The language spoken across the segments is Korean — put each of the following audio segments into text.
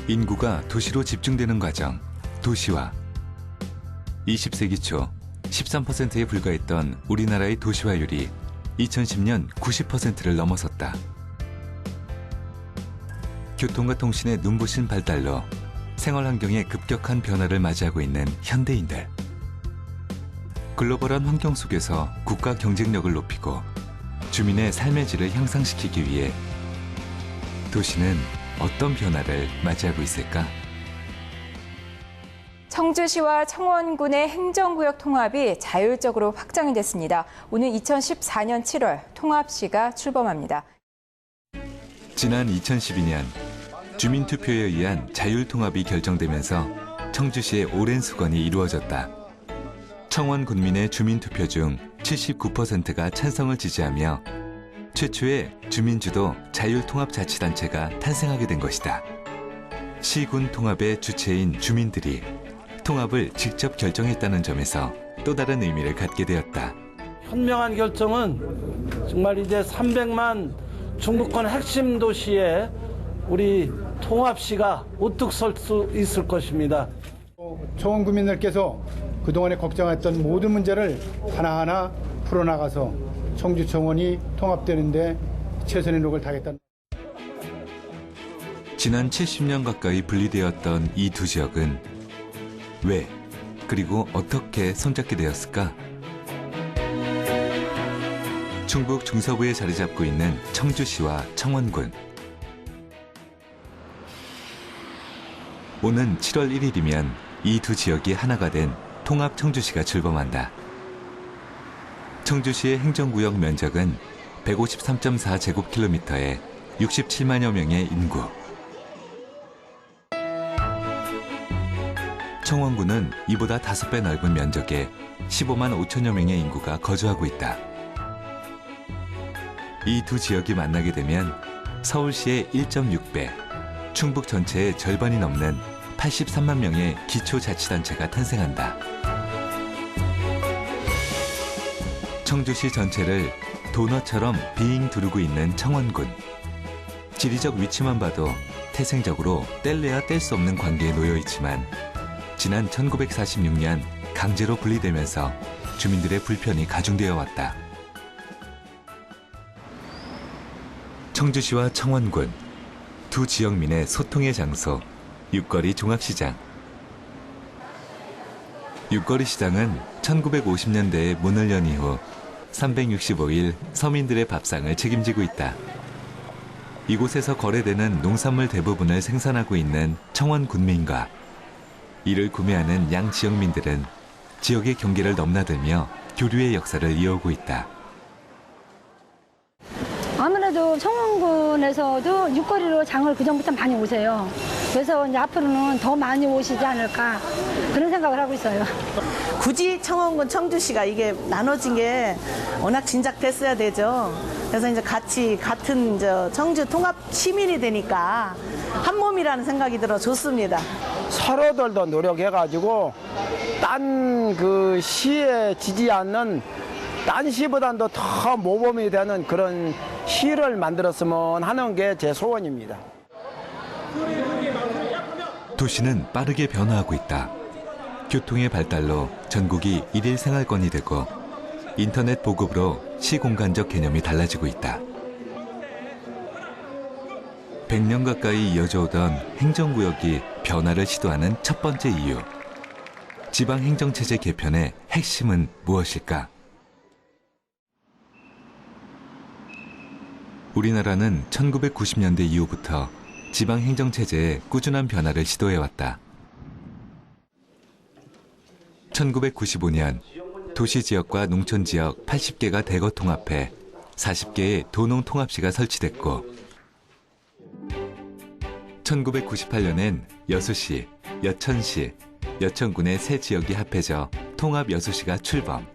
인구가 도시로 집중되는 과정, 도시화. 20세기 초 13%에 불과했던 우리나라의 도시화율이 2010년 90%를 넘어섰다. 교통과 통신의 눈부신 발달로 생활 환경에 급격한 변화를 맞이하고 있는 현대인들. 글로벌한 환경 속에서 국가 경쟁력을 높이고 주민의 삶의 질을 향상시키기 위해 도시는 어떤 변화를 맞이하고 있을까? 청주시와 청원군의 행정구역 통합이 자율적으로 확정이 됐습니다. 오는 2014년 7월 통합시가 출범합니다. 지난 2012년 주민투표에 의한 자율통합이 결정되면서 청주시의 오랜 수건이 이루어졌다. 청원군민의 주민투표 중 79%가 찬성을 지지하며 최초의 주민주도 자율통합자치단체가 탄생하게 된 것이다. 시군 통합의 주체인 주민들이 통합을 직접 결정했다는 점에서 또 다른 의미를 갖게 되었다. 현명한 결정은 정말 이제 300만 중부권 핵심 도시에 우리 통합시가 우뚝 설 수 있을 것입니다. 청원 구민들께서 그동안에 걱정했던 모든 문제를 하나하나 풀어나가서 청주 청원이 통합되는데 최선의 노력을 다하겠다. 지난 70년 가까이 분리되었던 이 두 지역은 왜 그리고 어떻게 손잡게 되었을까? 충북 중서부에 자리 잡고 있는 청주시와 청원군. 오는 7월 1일이면 이 두 지역이 하나가 된 통합 청주시가 출범한다. 청주시의 행정구역 면적은 153.4제곱킬로미터에 67만여 명의 인구. 청원군은 이보다 5배 넓은 면적에 15만 5천여 명의 인구가 거주하고 있다. 이 두 지역이 만나게 되면 서울시의 1.6배, 충북 전체의 절반이 넘는 83만 명의 기초자치단체가 탄생한다. 청주시 전체를 도넛처럼 빙 두르고 있는 청원군. 지리적 위치만 봐도 태생적으로 뗄래야 뗄 수 없는 관계에 놓여 있지만 지난 1946년 강제로 분리되면서 주민들의 불편이 가중되어 왔다. 청주시와 청원군, 두 지역민의 소통의 장소, 육거리 종합시장. 육거리 시장은 1950년대에 문을 연 이후 365일 서민들의 밥상을 책임지고 있다. 이곳에서 거래되는 농산물 대부분을 생산하고 있는 청원군민과 이를 구매하는 양 지역민들은 지역의 경계를 넘나들며 교류의 역사를 이어오고 있다. 아무래도 청원군에서도 육거리로 장을 그전부터 많이 오세요. 그래서 이제 앞으로는 더 많이 오시지 않을까 그런 생각을 하고 있어요. 굳이 청원군 청주시가 이게 나눠진 게 워낙 진작됐어야 되죠. 그래서 이제 같은 청주 통합 시민이 되니까 한 몸이라는 생각이 들어 좋습니다. 서로들도 노력해가지고 딴 그 시에 지지 않는 딴 시보다도 더 모범이 되는 그런 시를 만들었으면 하는 게 제 소원입니다. 도시는 빠르게 변화하고 있다. 교통의 발달로 전국이 일일 생활권이 되고 인터넷 보급으로 시공간적 개념이 달라지고 있다. 100년 가까이 이어져 오던 행정구역이 변화를 시도하는 첫 번째 이유. 지방행정체제 개편의 핵심은 무엇일까? 우리나라는 1990년대 이후부터 지방행정체제의 꾸준한 변화를 시도해왔다. 1995년 도시지역과 농촌지역 80개가 대거 통합해 40개의 도농통합시가 설치됐고 1998년엔 여수시, 여천시, 여천군의 세 지역이 합해져 통합 여수시가 출범.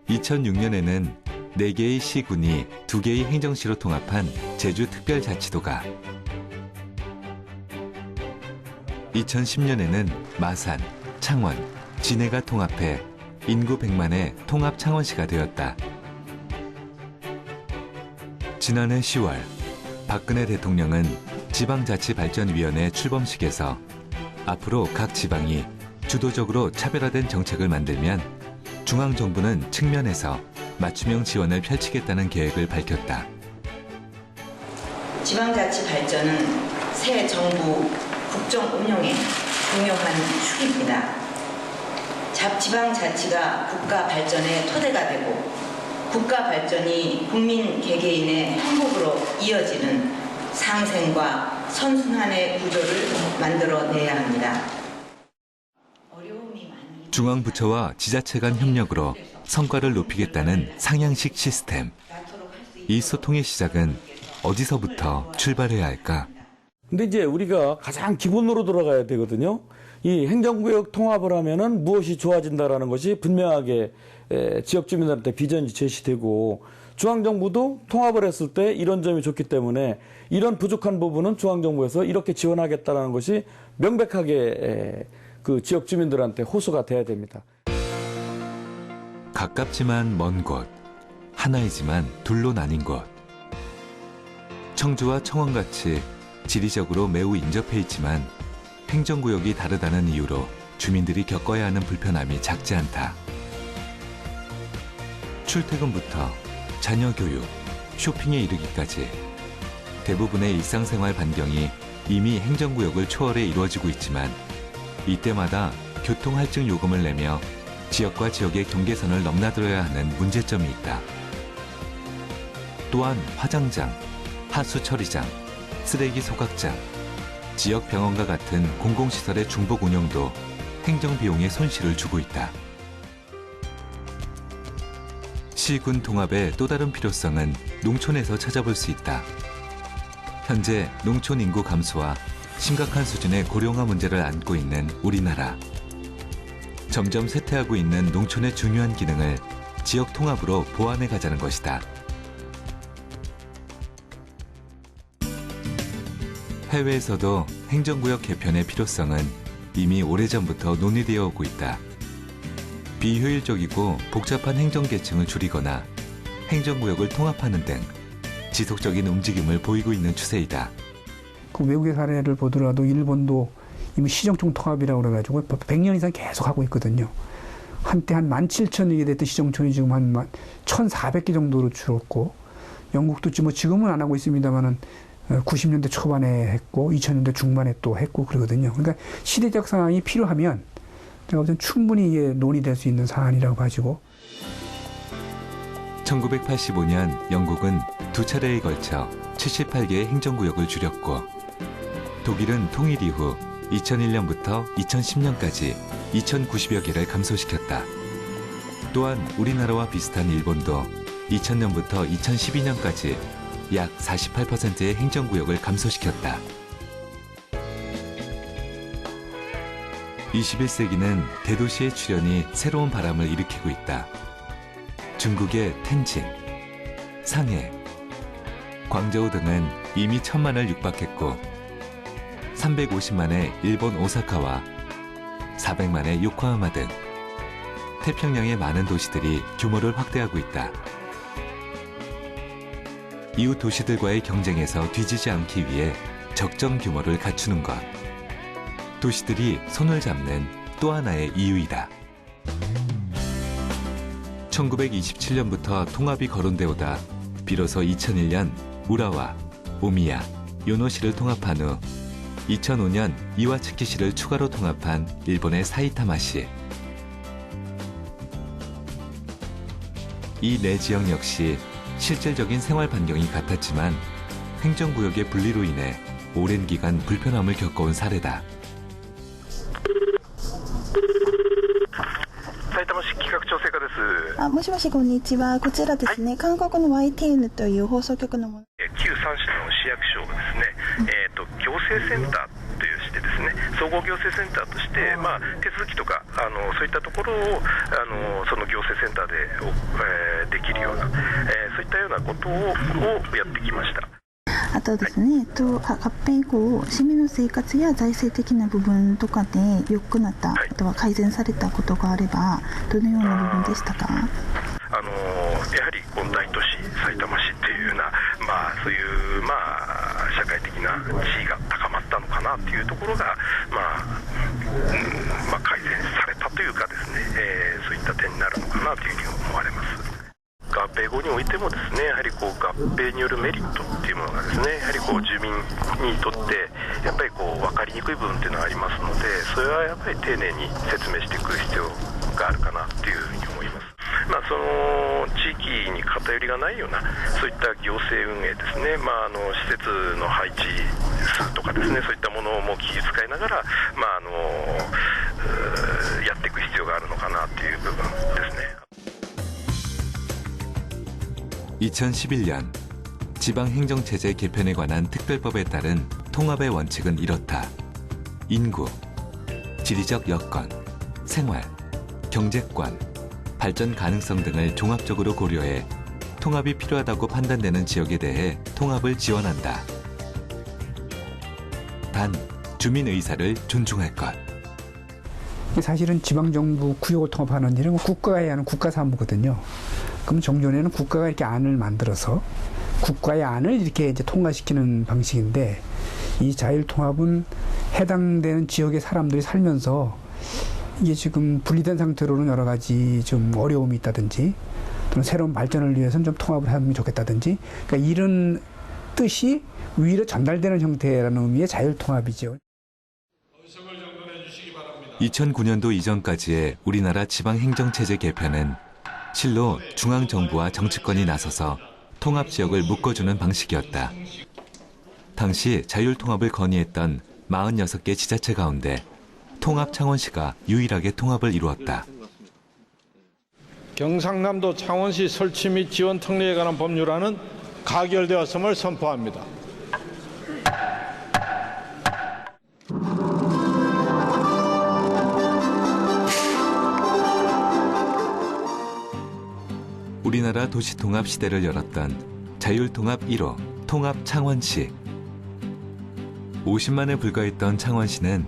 2006년에는 4개의 시군이 2개의 행정시로 통합한 제주특별자치도가 2010년에는 마산, 창원, 진해가 통합해 인구 100만의 통합 창원시가 되었다. 지난해 10월 박근혜 대통령은 지방자치발전위원회 출범식에서 앞으로 각 지방이 주도적으로 차별화된 정책을 만들면 중앙정부는 측면에서 맞춤형 지원을 펼치겠다는 계획을 밝혔다. 지방자치 발전은 새 정부 국정 운영의 중요한 축입니다. 지방자치가 국가 발전의 토대가 되고 국가 발전이 국민 개개인의 행복으로 이어지는 상생과 선순환의 구조를 만들어내야 합니다. 중앙부처와 지자체 간 협력으로 성과를 높이겠다는 상향식 시스템. 이 소통의 시작은 어디서부터 출발해야 할까? 근데 이제 우리가 가장 기본으로 돌아가야 되거든요. 이 행정구역 통합을 하면은 무엇이 좋아진다라는 것이 분명하게 지역 주민들한테 비전이 제시되고, 중앙정부도 통합을 했을 때 이런 점이 좋기 때문에 이런 부족한 부분은 중앙정부에서 이렇게 지원하겠다는 것이 명백하게 그 지역 주민들한테 호소가 돼야 됩니다. 가깝지만 먼 곳, 하나이지만 둘로 나뉜 곳. 청주와 청원같이 지리적으로 매우 인접해 있지만 행정구역이 다르다는 이유로 주민들이 겪어야 하는 불편함이 작지 않다. 출퇴근부터 자녀 교육, 쇼핑에 이르기까지 대부분의 일상생활 반경이 이미 행정구역을 초월해 이루어지고 있지만 이때마다 교통할증 요금을 내며 지역과 지역의 경계선을 넘나들어야 하는 문제점이 있다. 또한 화장장, 하수 처리장, 쓰레기 소각장, 지역 병원과 같은 공공시설의 중복 운영도 행정비용에 손실을 주고 있다. 시군 통합의 또 다른 필요성은 농촌에서 찾아볼 수 있다. 현재 농촌 인구 감소와 심각한 수준의 고령화 문제를 안고 있는 우리나라. 점점 쇠퇴하고 있는 농촌의 중요한 기능을 지역 통합으로 보완해 가자는 것이다. 해외에서도 행정구역 개편의 필요성은 이미 오래전부터 논의되어 오고 있다. 비효율적이고 복잡한 행정계층을 줄이거나 행정구역을 통합하는 등 지속적인 움직임을 보이고 있는 추세이다. 그 외국의 사례를 보더라도 일본도 이미 시정청 통합이라고 그래가지고 100년 이상 계속 하고 있거든요. 한때 한 17,000개 됐던 시정청이 지금 한 1,400개 정도로 줄었고, 영국도 지금은 안 하고 있습니다만은 90년대 초반에 했고 2000년대 중반에 또 했고 그러거든요. 그러니까 시대적 상황이 필요하면 제가 볼 땐 충분히 이게 논의될 수 있는 사안이라고 봐지고. 1985년 영국은 두 차례에 걸쳐 78개의 행정구역을 줄였고, 독일은 통일 이후 2001년부터 2010년까지 2,090여 개를 감소시켰다. 또한 우리나라와 비슷한 일본도 2000년부터 2012년까지 약 48%의 행정구역을 감소시켰다. 21세기는 대도시의 출현이 새로운 바람을 일으키고 있다. 중국의 텐진, 상해, 광저우 등은 이미 1,000만을 육박했고 350만의 일본 오사카와 400만의 요코하마 등 태평양의 많은 도시들이 규모를 확대하고 있다. 이웃 도시들과의 경쟁에서 뒤지지 않기 위해 적정 규모를 갖추는 것. 도시들이 손을 잡는 또 하나의 이유이다. 1927년부터 통합이 거론되어 오다 비로소 2001년 우라와 오미야, 요노시를 통합한 후 2005년 이와츠키시를 추가로 통합한 일본의 사이타마시. 이 네 지역 역시 실질적인 생활 반경이 같았지만 행정구역의 분리로 인해 오랜 기간 불편함을 겪어온 사례다. さいたま市企画調整課です。もしもしこんにちは。こちらですね、韓国の YTN という放送局のもの。旧3市の市役所がですね、行政センターというしてですね、総合行政センターとして、手続きとかそういったところをその行政センターで、できるような、そういったようなことをやってきました。あとですね、合併以降、市民の生活や財政的な部分とかで良くなった、あとは改善されたことがあれば、どのような部分でしたか？やはり大都市、さいたま市っていうような、そういう地位が高まったのかなというところが、改善されたというかですね、そういった点になるのかなというふうに思われます。合併後においてもですね、やはり合併によるメリットっていうものがですね、やはり住民にとってやっぱり分かりにくい部分っていうのがありますので、それはやっぱり丁寧に説明していく必要があるかなというふうに思います。その地域に偏りがないようなそういった行政運営ですね、施設の配置数とかですね、そういったものも気遣いながら、やっていく必要があるのかなという部分ですね。 2011년 지방행정체제 개편에 관한 특별법에 따른 통합의 원칙은 이렇다. 인구, 지리적 여건, 생활, 경제권, 발전 가능성 등을 종합적으로 고려해 통합이 필요하다고 판단되는 지역에 대해 통합을 지원한다. 단, 주민 의사를 존중할 것. 사실은 지방정부 구역을 통합하는 일은 국가가 해야 하는 국가사무거든요. 그럼 정전에는 국가가 이렇게 안을 만들어서 국가의 안을 이렇게 이제 통과시키는 방식인데, 이 자율통합은 해당되는 지역의 사람들이 살면서 이게 지금 분리된 상태로는 여러 가지 좀 어려움이 있다든지 또는 새로운 발전을 위해서는 좀 통합을 하면 좋겠다든지, 그러니까 이런 뜻이 위로 전달되는 형태라는 의미의 자율통합이죠. 2009년도 이전까지의 우리나라 지방행정체제 개편은 실로 중앙정부와 정치권이 나서서 통합지역을 묶어주는 방식이었다. 당시 자율통합을 건의했던 46개 지자체 가운데 통합 창원시가 유일하게 통합을 이루었다. 경상남도 창원시 설치 및 지원 특례에 관한 법률안은 가결되었음을 선포합니다. 우리나라 도시통합 시대를 열었던 자율통합 1호 통합 창원시. 50만에 불과했던 창원시는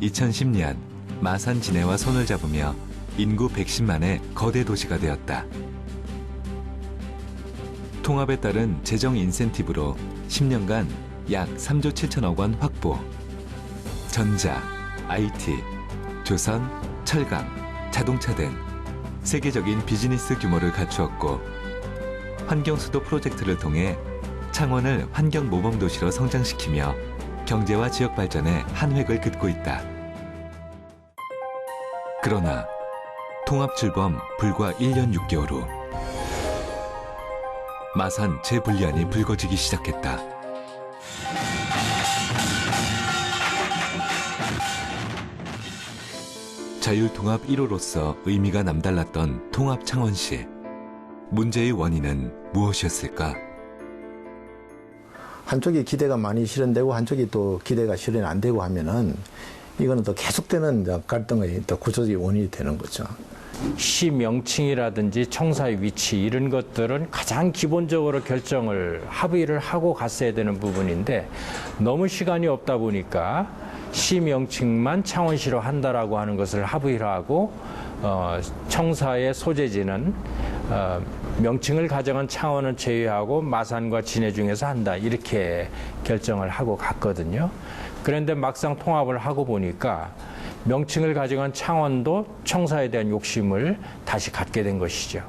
2010년 마산 진해와 손을 잡으며 인구 110만의 거대 도시가 되었다. 통합에 따른 재정 인센티브로 10년간 약 3조 7천억 원 확보. 전자, IT, 조선, 철강, 자동차 등 세계적인 비즈니스 규모를 갖추었고, 환경수도 프로젝트를 통해 창원을 환경모범도시로 성장시키며 경제와 지역 발전에 한 획을 긋고 있다. 그러나 통합 출범 불과 1년 6개월 후 마산 재분리안이 불거지기 시작했다. 자율통합 1호로서 의미가 남달랐던 통합 창원시. 문제의 원인은 무엇이었을까? 한쪽이 기대가 많이 실현되고 한쪽이 또 기대가 실현 안 되고 하면은 이거는 또 계속되는 갈등의 또 구조적인 원인이 되는 거죠. 시 명칭이라든지 청사의 위치 이런 것들은 가장 기본적으로 결정을 합의를 하고 갔어야 되는 부분인데, 너무 시간이 없다 보니까 시 명칭만 창원시로 한다라고 하는 것을 합의를 하고, 청사의 소재지는 명칭을 가져간 창원은 제외하고 마산과 진해 중에서 한다, 이렇게 결정을 하고 갔거든요. 그런데 막상 통합을 하고 보니까 명칭을 가져간 창원도 청사에 대한 욕심을 다시 갖게 된 것이죠.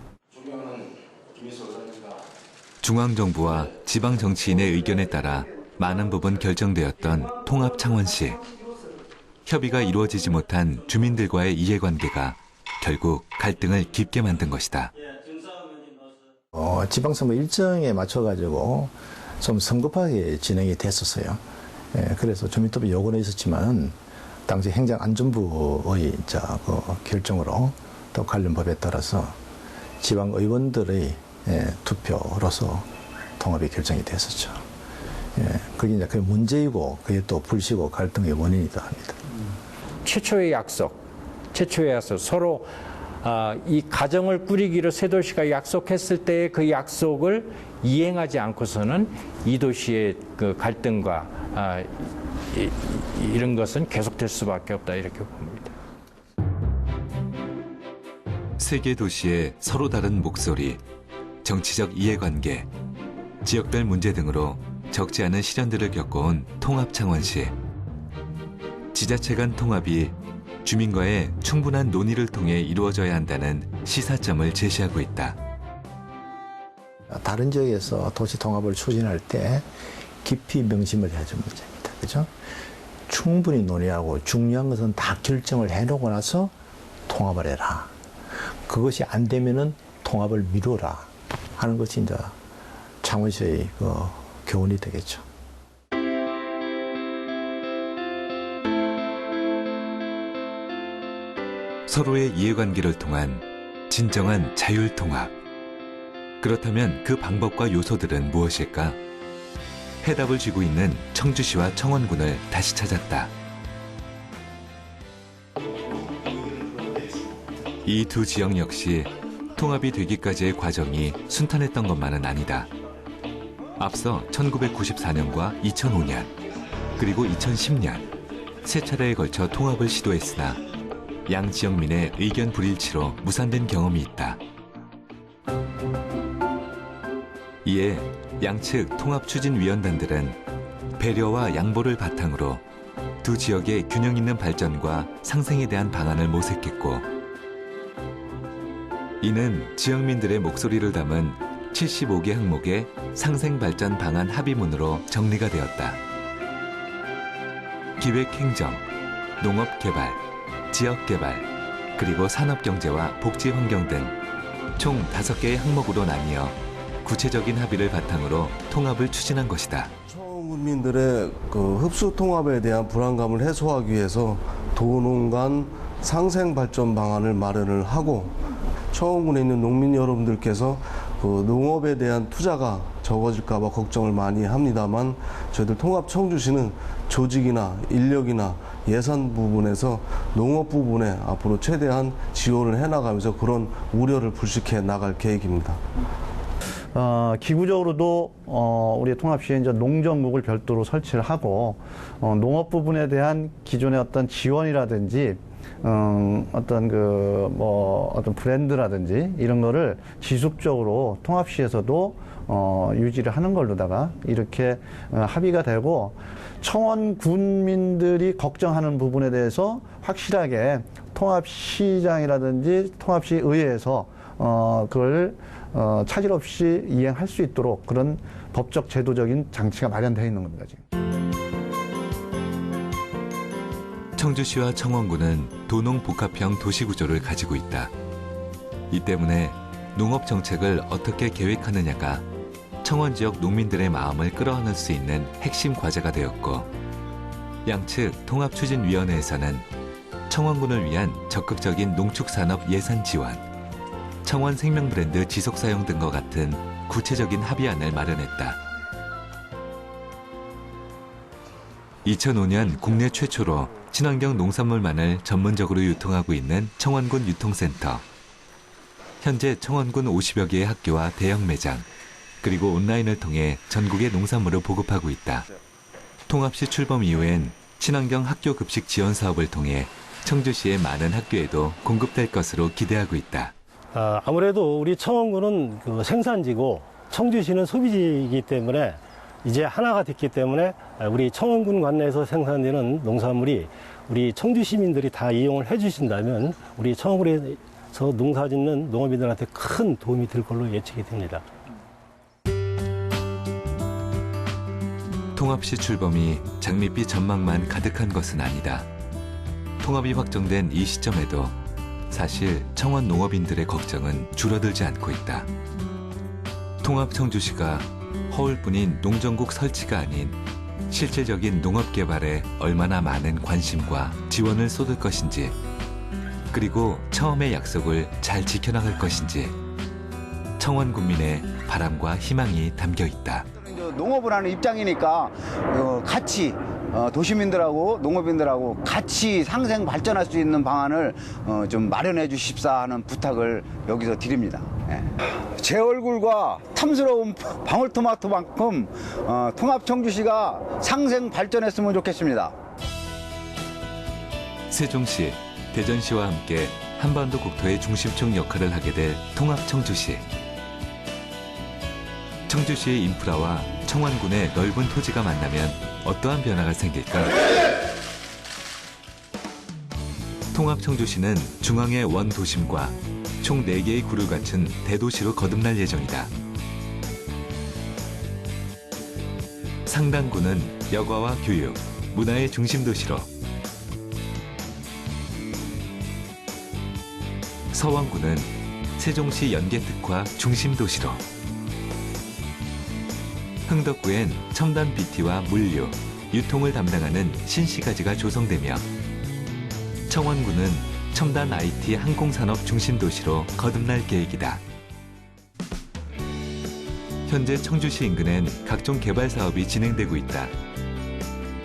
중앙정부와 지방정치인의 의견에 따라 많은 부분 결정되었던 통합 창원시. 협의가 이루어지지 못한 주민들과의 이해관계가 결국 갈등을 깊게 만든 것이다. 지방선거 일정에 맞춰가지고 좀 성급하게 진행이 됐었어요. 그래서 주민투표 요구는 있었지만 당시 행정안전부의 결정으로 또 관련 법에 따라서 지방 의원들의 투표로서 통합이 결정이 됐었죠. 그게 이제 그 문제이고 그게 또 불씨고 갈등의 원인이기도 합니다. 최초의 약속 서로 이 가정을 꾸리기로 세 도시가 약속했을 때 그 약속을 이행하지 않고서는 이 도시의 그 갈등과 이런 것은 계속될 수밖에 없다, 이렇게 봅니다. 세 개 도시의 서로 다른 목소리, 정치적 이해관계, 지역별 문제 등으로 적지 않은 시련들을 겪어온 통합 창원시. 지자체 간 통합이 주민과의 충분한 논의를 통해 이루어져야 한다는 시사점을 제시하고 있다. 다른 지역에서 도시 통합을 추진할 때 깊이 명심을 해야 될 문제입니다. 그죠? 충분히 논의하고 중요한 것은 다 결정을 해놓고 나서 통합을 해라. 그것이 안 되면은 통합을 미루라 하는 것이 이제 창원시의 그 교훈이 되겠죠. 서로의 이해관계를 통한 진정한 자율통합. 그렇다면 그 방법과 요소들은 무엇일까? 해답을 쥐고 있는 청주시와 청원군을 다시 찾았다. 이 두 지역 역시 통합이 되기까지의 과정이 순탄했던 것만은 아니다. 앞서 1994년과 2005년, 그리고 2010년 세 차례에 걸쳐 통합을 시도했으나 양 지역민의 의견 불일치로 무산된 경험이 있다. 이에 양측 통합추진위원단들은 배려와 양보를 바탕으로 두 지역의 균형 있는 발전과 상생에 대한 방안을 모색했고, 이는 지역민들의 목소리를 담은 75개 항목의 상생발전 방안 합의문으로 정리가 되었다. 기획행정, 농업개발, 지역개발, 그리고 산업경제와 복지환경 등 총 5개의 항목으로 나뉘어 구체적인 합의를 바탕으로 통합을 추진한 것이다. 청원군민들의 그 흡수 통합에 대한 불안감을 해소하기 위해서 도농 간 상생발전 방안을 마련을 하고, 청원군에 있는 농민 여러분들께서 그 농업에 대한 투자가 적어질까 봐 걱정을 많이 합니다만, 저희들 통합 청주시는 조직이나 인력이나 예산 부분에서 농업 부분에 앞으로 최대한 지원을 해나가면서 그런 우려를 불식해 나갈 계획입니다. 기구적으로도 우리 통합시에 이제 농정국을 별도로 설치를 하고, 농업 부분에 대한 기존의 어떤 지원이라든지 어떤 브랜드라든지 이런 거를 지속적으로 통합시에서도 유지를 하는 걸로다가 이렇게 합의가 되고, 청원 군민들이 걱정하는 부분에 대해서 확실하게 통합시장이라든지 통합시 의회에서 그걸 차질 없이 이행할 수 있도록 그런 법적 제도적인 장치가 마련되어 있는 겁니다, 지금. 청주시와 청원군은 도농복합형 도시구조를 가지고 있다. 이 때문에 농업 정책을 어떻게 계획하느냐가 청원 지역 농민들의 마음을 끌어안을 수 있는 핵심 과제가 되었고, 양측 통합추진위원회에서는 청원군을 위한 적극적인 농축산업 예산 지원, 청원 생명브랜드 지속사용 등과 같은 구체적인 합의안을 마련했다. 2005년 국내 최초로 친환경 농산물만을 전문적으로 유통하고 있는 청원군 유통센터. 현재 청원군 50여 개의 학교와 대형 매장, 그리고 온라인을 통해 전국의 농산물을 보급하고 있다. 통합시 출범 이후엔 친환경 학교 급식 지원 사업을 통해 청주시의 많은 학교에도 공급될 것으로 기대하고 있다. 아무래도 우리 청원군은 그 생산지고 청주시는 소비지이기 때문에 이제 하나가 됐기 때문에 우리 청원군 관내에서 생산되는 농산물이 우리 청주 시민들이 다 이용을 해주신다면 우리 청원군에서 농사짓는 농업인들한테 큰 도움이 될 걸로 예측이 됩니다. 통합시 출범이 장밋빛 전망만 가득한 것은 아니다. 통합이 확정된 이 시점에도 사실 청원 농업인들의 걱정은 줄어들지 않고 있다. 통합 청주시가 허울뿐인 농정국 설치가 아닌 실질적인 농업 개발에 얼마나 많은 관심과 지원을 쏟을 것인지, 그리고 처음의 약속을 잘 지켜나갈 것인지 청원 국민의 바람과 희망이 담겨 있다. 농업을 하는 입장이니까 같이 도시민들하고 농업인들하고 같이 상생 발전할 수 있는 방안을 좀 마련해 주십사 하는 부탁을 여기서 드립니다. 제 얼굴과 탐스러운 방울토마토만큼 통합 청주시가 상생 발전했으면 좋겠습니다. 세종시, 대전시와 함께 한반도 국토의 중심축 역할을 하게 될 통합 청주시. 청주시의 인프라와 청원군의 넓은 토지가 만나면 어떠한 변화가 생길까? 통합 청주시는 중앙의 원도심과 총 4개의 구를 갖춘 대도시로 거듭날 예정이다. 상당구는 여가와 교육, 문화의 중심 도시로, 서원구는 세종시 연계특화 중심 도시로, 흥덕구엔 첨단 BT와 물류, 유통을 담당하는 신시가지가 조성되며 청원구는 첨단 IT 항공산업 중심 도시로 거듭날 계획이다. 현재 청주시 인근엔 각종 개발 사업이 진행되고 있다.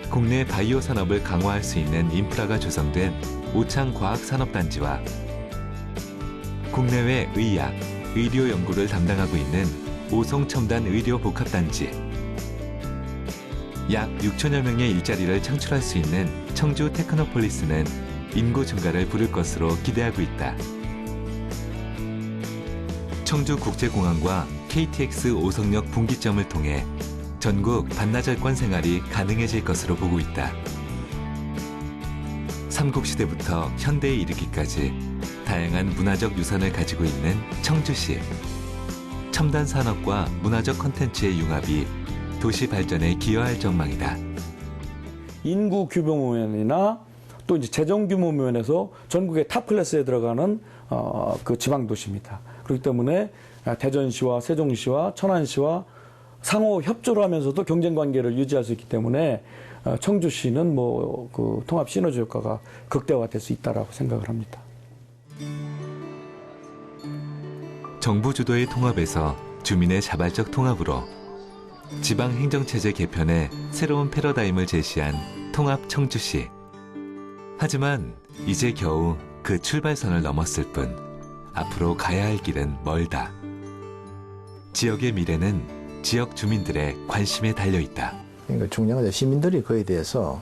국내 바이오 산업을 강화할 수 있는 인프라가 조성된 오창과학산업단지와 국내외 의학, 의료 연구를 담당하고 있는 오송첨단의료복합단지, 약 6천여 명의 일자리를 창출할 수 있는 청주 테크노폴리스는 인구 증가를 부를 것으로 기대하고 있다. 청주국제공항과 KTX 오성역 분기점을 통해 전국 반나절권 생활이 가능해질 것으로 보고 있다. 삼국시대부터 현대에 이르기까지 다양한 문화적 유산을 가지고 있는 청주시. 첨단 산업과 문화적 콘텐츠의 융합이 도시 발전에 기여할 전망이다. 인구 규모 면이나 또 이제 재정 규모 면에서 전국의 탑 클래스에 들어가는 그 지방 도시입니다. 그렇기 때문에 대전시와 세종시와 천안시와 상호 협조를 하면서도 경쟁 관계를 유지할 수 있기 때문에 청주시는 뭐 그 통합 시너지 효과가 극대화될 수 있다라고 생각을 합니다. 정부 주도의 통합에서 주민의 자발적 통합으로 지방 행정체제 개편에 새로운 패러다임을 제시한 통합 청주시. 하지만 이제 겨우 그 출발선을 넘었을 뿐 앞으로 가야 할 길은 멀다. 지역의 미래는 지역 주민들의 관심에 달려있다. 그러니까 중요한 건 시민들이 그에 대해서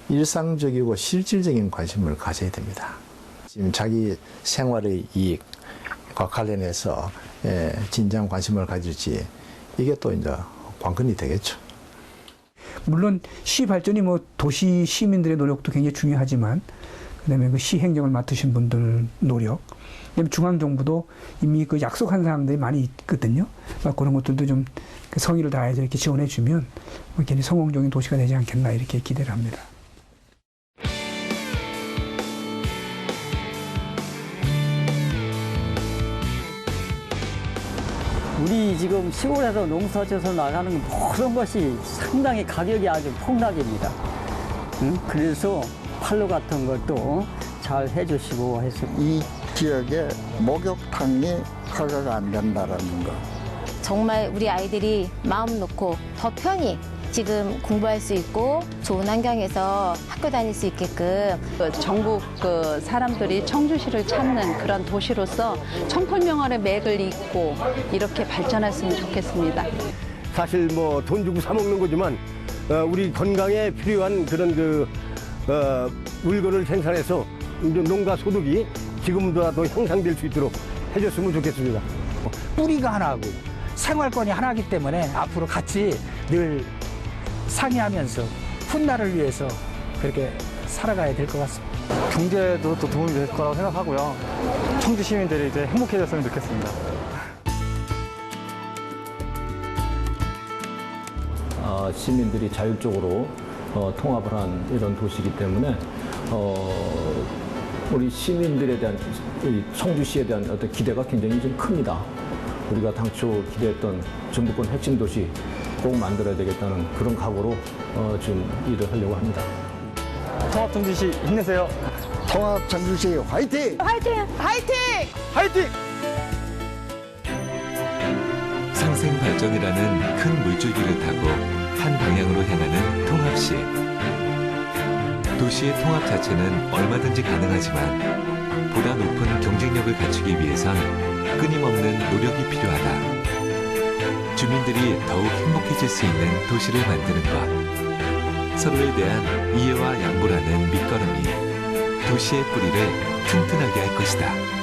일상적이고 실질적인 관심을 가져야 됩니다. 지금 자기 생활의 이익과 관련해서 진정 관심을 가질지 이게 또 이제 관건이 되겠죠. 물론 시 발전이 뭐 도시 시민들의 노력도 굉장히 중요하지만 그다음에 그 시 행정을 맡으신 분들 노력, 그다음에 중앙 정부도 이미 그 약속한 사항들이 많이 있거든요. 그런 것들도 좀 성의를 다해서 이렇게 지원해 주면 굉장히 성공적인 도시가 되지 않겠나 이렇게 기대를 합니다. 우리 지금 시골에서 농사져서 나가는 모든 것이 상당히 가격이 아주 폭락입니다. 그래서 판로 같은 것도 잘 해주시고 해서 이 지역에 목욕탕이 허가가 안 된다라는 거. 정말 우리 아이들이 마음 놓고 더 편히 지금 공부할 수 있고 좋은 환경에서 학교 다닐 수 있게끔 전국 사람들이 청주시를 찾는 그런 도시로서 청풀명언의 맥을 잇고 이렇게 발전했으면 좋겠습니다. 사실 뭐 돈 주고 사 먹는 거지만 우리 건강에 필요한 그런 물건을 생산해서 농가 소득이 지금보다 더 향상될 수 있도록 해줬으면 좋겠습니다. 뿌리가 하나고 생활권이 하나이기 때문에 앞으로 같이 늘 상의하면서 훗날을 위해서 그렇게 살아가야 될 것 같습니다. 경제에도 또 도움이 될 거라고 생각하고요. 청주 시민들이 이제 행복해졌으면 좋겠습니다. 시민들이 자율적으로 통합을 한 이런 도시이기 때문에 우리 시민들에 대한 청주시에 대한 어떤 기대가 굉장히 좀 큽니다. 우리가 당초 기대했던 전북권 핵심 도시 꼭 만들어야 되겠다는 그런 각오로 지금 일을 하려고 합니다. 통합 청주시 힘내세요. 통합 청주시 화이팅! 화이팅! 화이팅! 화이팅! 상생 발전이라는 큰 물줄기를 타고 한 방향으로 향하는 통합시. 도시의 통합 자체는 얼마든지 가능하지만 보다 높은 경쟁력을 갖추기 위해선 끊임없는 노력이 필요하다. 주민들이 더욱 행복해질 수 있는 도시를 만드는 것. 서로에 대한 이해와 양보라는 밑거름이 도시의 뿌리를 튼튼하게 할 것이다.